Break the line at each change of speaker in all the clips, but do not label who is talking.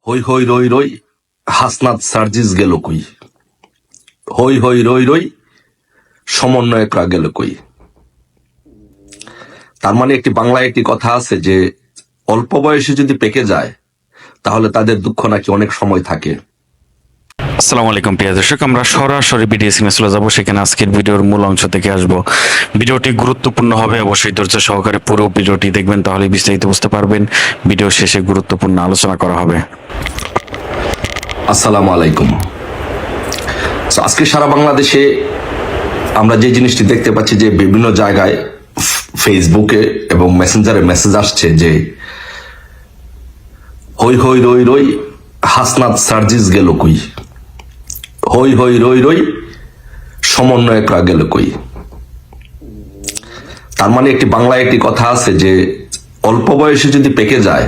হই হই রই রই হাসনাত সার্জিস গেল কই। হই হই রই রই সমন্বয়করা গেল কই। তার মানে একটি বাংলায় একটি কথা আছে যে অল্প বয়সে যদি পেকে যায় তাহলে তাদের দুঃখ নাকি অনেক সময় থাকে।
আসসালামু আলাইকুম প্রিয় দর্শক, আমরা সরাসরি ভিডিও স্ক্রিনে চলে যাবো। সেখানে আজকের ভিডিওর মূল অংশ থেকে আসবো। ভিডিওটি গুরুত্বপূর্ণ হবে, অবশ্যই ধৈর্য সহকারে পুরো ভিডিওটি দেখবেন, তাহলে বিস্তারিত বুঝতে পারবেন। ভিডিও শেষে গুরুত্বপূর্ণ আলোচনা করা হবে।
আসসালামু আলাইকুম। আজকে সারা বাংলাদেশে আমরা যে জিনিসটি দেখতে পাচ্ছি যে বিভিন্ন জায়গায় ফেসবুকে এবং মেসেঞ্জারে মেসেজ আসছে যে হই হই রই রই হাসনাত সার্জিস গেল কই। হই হই রই রই সমন্বয়করা গেল কই। তার মানে একটি বাংলায় একটি কথা আছে যে অল্প বয়সে যদি পেকে যায়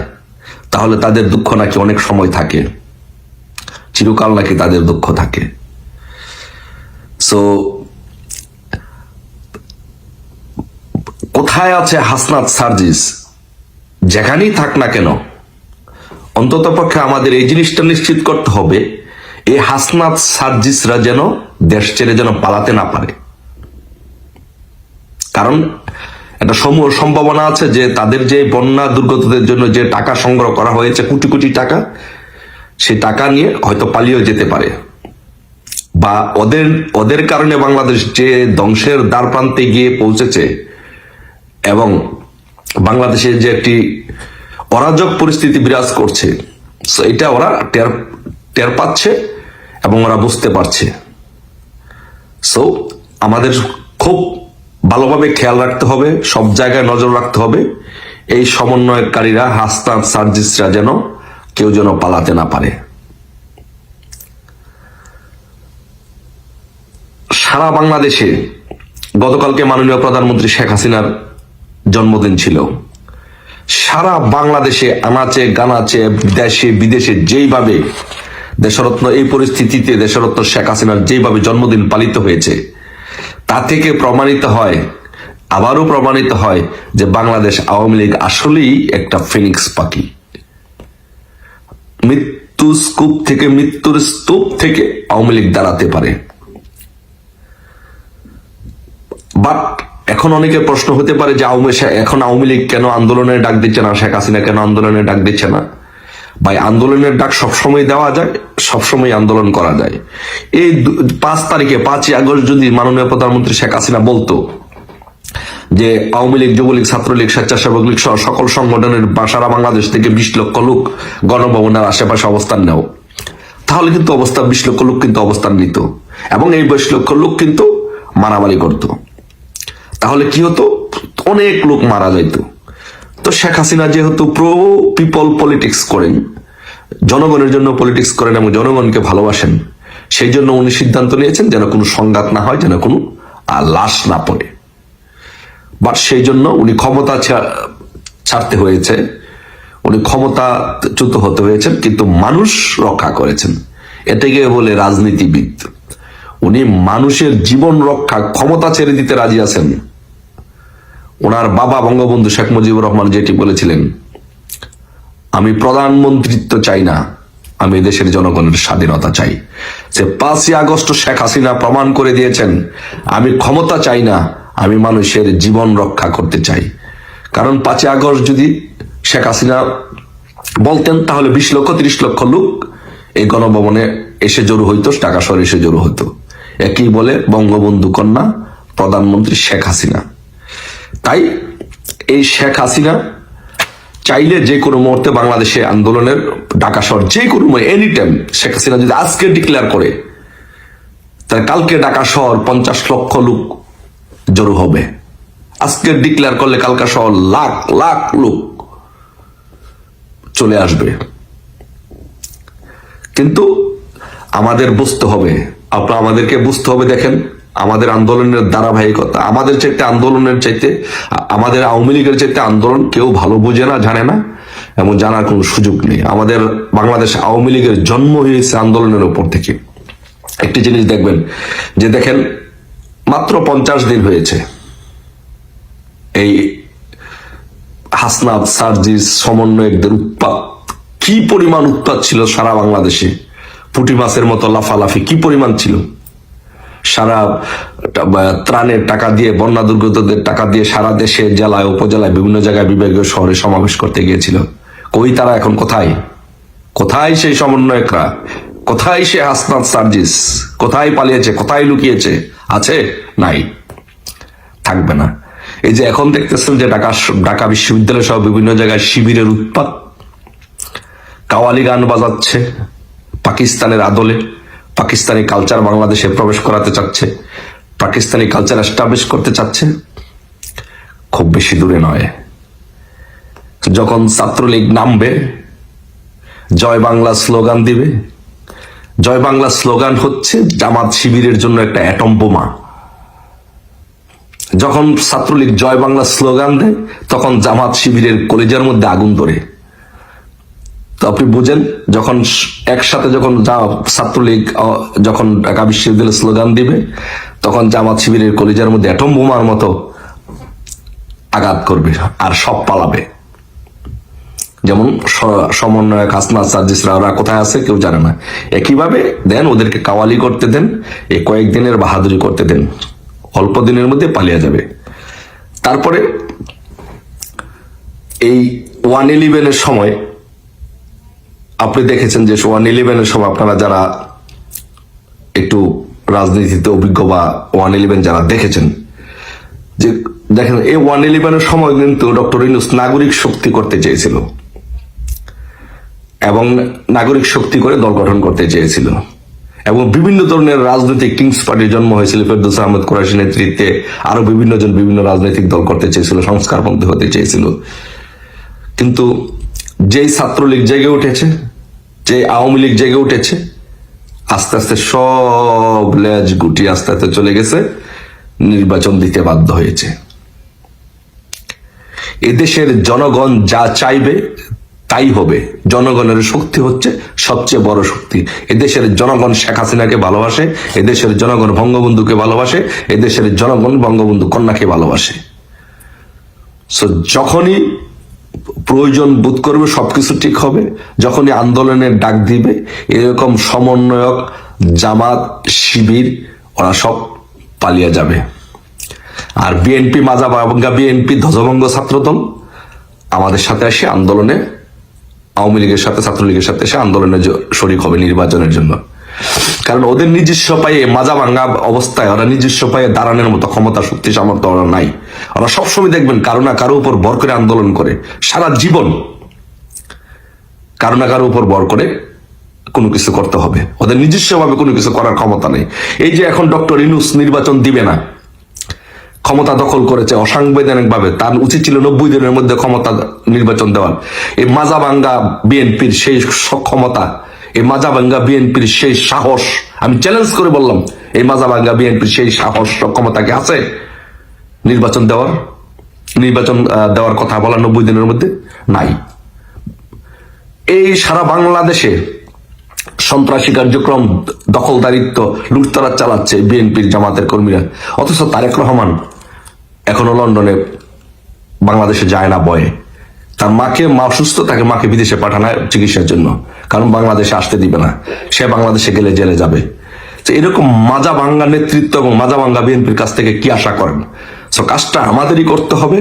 তাহলে তাদের দুঃখ নাকি অনেক সময় থাকে, চিরকাল নাকি তাদের দুঃখ থাকে। সো কোথায় আছে হাসনাত সার্জিস? যেখানেই থাক না কেন, অন্তত পক্ষে আমাদের এই জিনিসটা নিশ্চিত করতে হবে এই হাসনাত সার্জিসরা যেন দেশ ছেড়ে যেন পালাতে না পারে। কারণ একটা সমূহ সম্ভাবনা আছে যে তাদের যে বন্যা দুর্গতদের জন্য যে টাকা সংগ্রহ করা হয়েছে, কোটি কোটি টাকা, সেই টাকা নিয়ে হয়তো পালিয়ে যেতে পারে, বা ওদের কারণে বাংলাদেশ যে ধ্বংসের দ্বার প্রান্তে গিয়ে পৌঁছেছে এবং বাংলাদেশে যে একটি অরাজক পরিস্থিতি বিরাজ করছে, এটা ওরা টের পাচ্ছে এবং ওরা বুঝতে পারছে। সো আমাদের খুব ভালোভাবে খেয়াল রাখতে হবে, সব জায়গায় নজর রাখতে হবে এই সমন্বয়কারীরা হাসনাত সার্জিসরা যেন কেউ যেন পালাতে না পারে। সারা বাংলাদেশে গতকালকে মাননীয় প্রধানমন্ত্রী শেখ হাসিনার জন্মদিন ছিল। সারা বাংলাদেশে আনাচে গানাচে দেশে বিদেশে যেইভাবে দেশরত্ন এই পরিস্থিতিতে দেশরত্ন শেখ হাসিনার যেইভাবে জন্মদিন পালিত হয়েছে, তা থেকে প্রমাণিত হয়, আবারও প্রমাণিত হয় যে বাংলাদেশ আওয়ামী লীগ আসলেই একটা ফিনিক্স পাখি। মৃত্যুর স্তূপ থেকে আওয়ামী লীগ দাঁড়াতে পারে। বাট এখন অনেকের প্রশ্ন হতে পারে যে এখন আওয়ামী লীগ কেন আন্দোলনের ডাক দিচ্ছে না, শেখ হাসিনা কেন আন্দোলনের ডাক দিচ্ছে না? ভাই, আন্দোলনের ডাক সবসময় দেওয়া যায়, সবসময় আন্দোলন করা যায়। এই 5 তারিখে 5ই আগস্ট যদি মাননীয় প্রধানমন্ত্রী শেখ হাসিনা বলতো যে আওয়ামী লীগ, যুবলীগ, ছাত্রলীগ, স্বেচ্ছাসেবক লীগ সহ সকল সংগঠনের সারা বাংলাদেশ থেকে 20 লক্ষ লোক গণভবনের আশেপাশে অবস্থান নেও, তাহলে কিন্তু 20 লক্ষ লোক কিন্তু অবস্থান নিত এবং এই 20 লক্ষ লোক কিন্তু মারামারি করত। তাহলে কি হতো? অনেক লোক মারা যাইত। তো শেখ হাসিনা যেহেতু প্রো পিপল পলিটিক্স করেন, জনগণের জন্য পলিটিক্স করেন এবং জনগণকে ভালোবাসেন, সেই জন্য উনি সিদ্ধান্ত নিয়েছেন যেন কোনো সংঘাত না হয়, যেন কোনো লাশ না পড়ে। বাট সেই জন্য উনি ক্ষমতা ছাড়তে হয়েছে, উনি ক্ষমতাচ্যুত হতে হয়েছেন, কিন্তু মানুষ রক্ষা করেছেন। এটাকে বলে রাজনীতিবিদ। উনি মানুষের জীবন রক্ষা, ক্ষমতা ছেড়ে দিতে রাজি আছেন। ওনার বাবা বঙ্গবন্ধু শেখ মুজিবুর রহমান যেটি বলেছিলেন, আমি প্রধানমন্ত্রিত্ব চাই না, আমি দেশের জনগণের স্বাধীনতা চাই। যে 5ই আগস্ট শেখ হাসিনা প্রমাণ করে দিয়েছেন, আমি ক্ষমতা চাই না, আমি মানুষের জীবন রক্ষা করতে চাই। কারণ 5ই আগস্ট যদি শেখ হাসিনা বলতেন তাহলে 20 লক্ষ 30 লক্ষ লোক এই গণভবনে এসে জড়ো হইতো, ঢাকা শহরে এসে জড়ো হইতো। একই বলে বঙ্গবন্ধু কন্যা প্রধানমন্ত্রী শেখ হাসিনা। তাই এই শেখ হাসিনা চাইলে যে কোনো মুহূর্তে বাংলাদেশে আন্দোলনের, ঢাকা শহর যে কোনো এনি টাইম, শেখ হাসিনা যদি আজকে ডিক্লেয়ার করে তাহলে কালকে ঢাকা শহর 50 লক্ষ লোক জড়ো হবে। আজকে ডিক্লেয়ার করলে কালকা শহর লাখ লাখ লোক চলে আসবে। কিন্তু আমাদের বুঝতে হবে, আমাদেরকে বুঝতে হবে, দেখেন আমাদের আন্দোলনের ধারাবাহিকতা, আমাদের আওয়ামী লীগের চাইতে আন্দোলন কেউ ভালো বুঝে না, জানে না এবং জানার কোনো সুযোগ নেই। আমাদের বাংলাদেশ আওয়ামী লীগের জন্ম হয়েছে আন্দোলনের উপর থেকে। একটি জিনিস দেখবেন যে দেখেন মাত্র 50 দিন হয়েছে এই হাসনাত সার্জিস সমন্বয়কদের উৎপাত কি পরিমাণ উৎপাত ছিল সারা বাংলাদেশে, পুঁটি মাছের মতো লাফালাফি কি পরিমাণ ছিল। সারা ত্রাণের টাকা দিয়ে, বন্যা দুর্গতদের টাকা দিয়ে সারা দেশে, জেলায়, উপজেলায়, বিভিন্ন জায়গায়, বিভাগীয় শহরে সমাবেশ করতে গিয়েছিল। কই তারা এখন? কোথায়? কোথায় সেই সমন্বয়করা? কোথায় সে হাসনাত সার্জিস? কোথায় পালিয়েছে? কোথায় লুকিয়েছে? আছে? নাই, থাকবে না। এই যে এখন দেখতেছেন যে ঢাকা বিশ্ববিদ্যালয় সহ বিভিন্ন জায়গায় শিবিরের উৎপাত, কাওয়ালি গান বাজাচ্ছে পাকিস্তানের আদলে, পাকিস্তানি কালচার বাংলাদেশে প্রবেশ করাতে চাচ্ছে, পাকিস্তানি কালচার এস্টাবলিশ করতে চাচ্ছে। খুব বেশি দূরে নয়, যখন ছাত্রলীগ নামবে, জয় বাংলা স্লোগান দিবে। জয় বাংলা স্লোগান হচ্ছে জামাত শিবিরের জন্য একটা অ্যাটম বোমা। যখন ছাত্রলীগ জয় বাংলা স্লোগান দেয়, তখন জামাত শিবিরের কলিজার মধ্যে আগুন ধরে। তো আপনি বুঝেন, যখন একসাথে যখন ছাত্রলীগ যখন ঢাকা বিশ্ববিদ্যালয়ের স্লোগান দিবে, তখন জামাত শিবিরের কলিজার মধ্যে অ্যাটম বোমার মতো আঘাত করবে, আর সব পালাবে। যেমন সমন্বয়ক হাসনাত সার্জিসরা ওরা কোথায় আছে কেউ জানে না। একইভাবে দেন, ওদেরকে কাওয়ালি করতে দেন, এই কয়েকদিনের বাহাদুরি করতে দেন, অল্প দিনের মধ্যে পালিয়ে যাবে। তারপরে এই 111-এর সময় আপনি দেখেছেন যে 111-এর সময় আপনারা যারা একটু রাজনীতিতে অভিজ্ঞ বা 111 যারা দেখেছেন, যে দেখেন এই 111-এর সময় কিন্তু ডক্টর ইউনূস নাগরিক শক্তি করতে চেয়েছিল এবং নাগরিক শক্তি করে দল গঠন করতে চেয়েছিল, এবং বিভিন্ন ধরনের রাজনৈতিক কিংস পার্টির জন্ম হয়েছিল। ফেরদৌস আহমেদ কুরাশি নেতৃত্বে আরো বিভিন্ন জন বিভিন্ন রাজনৈতিক দল করতে চেয়েছিল, সংস্কারপন্থী হতে চেয়েছিল। কিন্তু যেই ছাত্রলীগ জেগে উঠেছে, যে আওয়ামী লীগ জেগে উঠেছে, আস্তে আস্তে সব লেজ গুটি আস্তে আস্তে চলে গেছে, নির্বাচন দিতে বাধ্য হয়েছে। এদেশের জনগণ যা চাইবে তাই হবে। জনগণের শক্তি হচ্ছে সবচেয়ে বড় শক্তি। এদেশের জনগণ শেখ হাসিনাকে ভালোবাসে, এদেশের জনগণ বঙ্গবন্ধুকে ভালোবাসে, এদেশের জনগণ বঙ্গবন্ধু কন্যাকে ভালোবাসে। যখনই প্রয়োজন বোধ করবে সবকিছু ঠিক হবে। যখনই আন্দোলনের ডাক দিবে, এরকম সমন্বয়ক, জামাত, শিবির ওরা সব পালিয়ে যাবে। আর বিএনপি, মাজাভাঙ্গা বিএনপি, ধ্বজভঙ্গ ছাত্রদল আমাদের সাথে এসে আন্দোলনে, আওয়ামী লীগের সাথে, ছাত্রলীগের সাথে এসে আন্দোলনে শরিক হবে নির্বাচনের জন্য। কারণ ওদের নিজস্ব পায়ে, মাজাভাঙ্গা অবস্থায় ওরা নিজস্ব পায়ে দাঁড়ানোর মতো ক্ষমতা, শক্তি, সামর্থ্য ওরা নাই। ওরা সবসময় দেখবেন কারো না কারো উপর ভর করে আন্দোলন করে, সারা জীবন কারো না কারো উপর ভর করে কোনো কিছু করতে হবে। ওদের নিজস্ব ভাবে কোনো কিছু করার ক্ষমতা নেই। এই যে এখন ডক্টর ইউনূস নির্বাচন দিবে না, ক্ষমতা দখল করেছে অসাংবিধানিক ভাবে, তার উচিত ছিল 90 দিনের মধ্যে ক্ষমতা নির্বাচন দেওয়ার। এই মাজাভাঙ্গা বিএনপির সেই সক্ষমতা, এই মাজাভাঙ্গা বিএনপির সেই সাহস, আমি চ্যালেঞ্জ করে বললাম, এই মাজাভাঙ্গা বিএনপির সেই সাহস, সক্ষমতা কি আছে নির্বাচন দেওয়ার কথা বলা 90 দিনের মধ্যে? নাই। এই সারা বাংলাদেশে সন্ত্রাসী কার্যক্রম, দখলদারিত্ব, লুটতরাজ চালাচ্ছে বিএনপির, জামাতের কর্মীরা। অথচ তারেক রহমান এখনো লন্ডনে, বাংলাদেশে যায় না বয়ে। তার মাকে, মা অসুস্থ, তাকে মাকে বিদেশে পাঠানো চিকিৎসার জন্য, কারণ বাংলাদেশে আসতে দিবে না, সে বাংলাদেশে গেলে জেলে যাবে। তো এরকম মাজাভাঙ্গা নেতৃত্ব এবং মাজাভাঙ্গা বিএনপির কাছ থেকে কি আশা করেন? তো কাজটা আমাদেরই করতে হবে,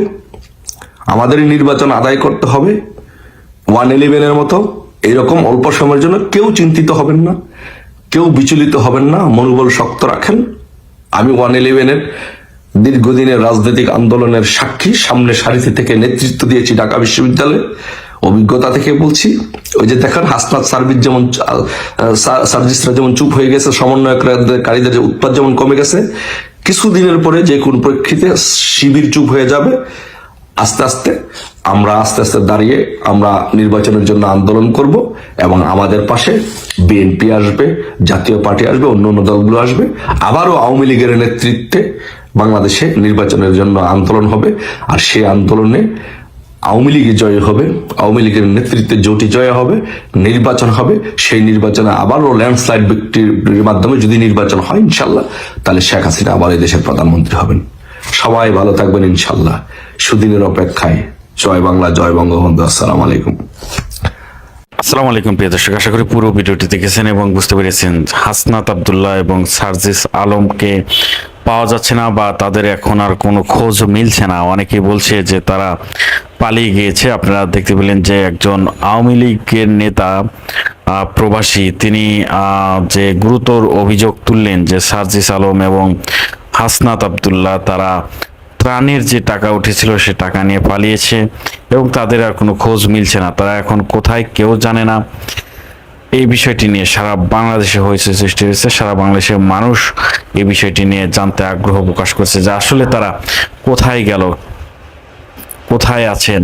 আমাদেরই নির্বাচন আদায় করতে হবে। 111-এর মতো এইরকম অল্প সময়ের জন্য কেউ চিন্তিত হবেন না, কেউ বিচলিত হবেন না, মনোবল শক্ত রাখেন। আমি 111-এর দীর্ঘদিনের রাজনৈতিক আন্দোলনের সাক্ষী, সামনে সারিতে থেকে নেতৃত্ব দিয়েছি ঢাকা বিশ্ববিদ্যালয়ে, অভিজ্ঞতা থেকে বলছি। ওই যে দেখেন হাসনাত সার্জিসরা যেমন চুপ হয়ে গেছে, সমন্বয়কারীদের যে উৎপাত যেমন কমে গেছে, কিছুদিনের পরে যে কোন প্রেক্ষিতে শিবির চুপ হয়ে যাবে। আস্তে আস্তে আমরা দাঁড়িয়ে আমরা নির্বাচনের জন্য আন্দোলন করব, এবং আমাদের পাশে বিএনপি আসবে, জাতীয় পার্টি আসবে, অন্য দলগুলো আসবে। আবারও আওয়ামী লীগের নেতৃত্বে বাংলাদেশে নির্বাচনের জন্য আন্দোলন হবে। আর সেই আন্দোলনে আওয়ামী লীগ জয় হবে, আওয়ামী লীগের নেতৃত্বে জোটই জয় হবে, নির্বাচন হবে। সেই নির্বাচনে আবারও ল্যান্ডস্লাইড ভিক্টরির মাধ্যমে যদি নির্বাচন হয় ইনশাল্লাহ, তাহলে শেখ হাসিনা আবার এই দেশের প্রধানমন্ত্রী হবেন। সবাই ভালো থাকবেন ইনশাল্লাহ। সুদিনের অপেক্ষায়। জয় বাংলা, জয় বঙ্গবন্ধু। আসসালামু আলাইকুম।
আসসালামু আলাইকুম প্রিয় দর্শক, আশা করি পুরো ভিডিওটি দেখেছেন এবং বুঝতে পেরেছেন। হাসনাত আব্দুল্লাহ এবং সার্জিস আলমকে পাওয়া যাচ্ছে না বা তাদের এখন আর কোনো খোঁজ মিলছে না। অনেকেই বলছে যে তারা পালিয়ে গিয়েছে। আপনারা দেখতে পেলেন যে একজন আওয়ামী লীগের নেতা প্রবাসী, তিনি যে গুরুতর অভিযোগ তুললেন যে সার্জিস আলম এবং হাসনাত আব্দুল্লাহ তারা ত্রাণের যে টাকা উঠেছিল সে টাকা নিয়ে পালিয়েছে এবং তাদের আর কোনো খোঁজ মিলছে না। তারা এখন কোথায় কেউ জানে না। এই বিষয়টি নিয়ে সারা বাংলাদেশে হয়েছে সৃষ্টি হয়েছে। সারা বাংলাদেশের মানুষ এই বিষয়টি নিয়ে জানতে আগ্রহ প্রকাশ করছে যে আসলে তারা কোথায় গেল, কোথায় আছেন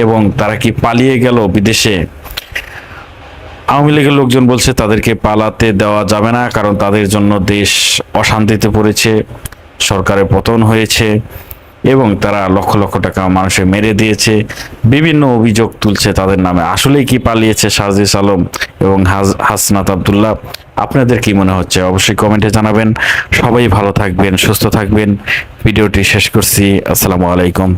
এবং তারা কি পালিয়ে গেল বিদেশে। আওয়ামী লীগের লোকজন বলছে তাদেরকে পালাতে দেওয়া যাবে না, কারণ তাদের জন্য দেশ অশান্তিতে পড়েছে, সরকারের পতন হয়েছে এবং তারা লক্ষ লক্ষ টাকা মানুষে মেরে দিয়েছে। বিভিন্ন অভিযোগ তুলছে তাদের নামে। আসলেই কি পালিয়েছে সার্জিস আলম এবং হাসনাত আব্দুল্লাহ? আপনাদের কি মনে হচ্ছে অবশ্যই কমেন্টে জানাবেন। সবাই ভালো থাকবেন, সুস্থ থাকবেন। ভিডিওটি শেষ করছি। আসসালামু আলাইকুম।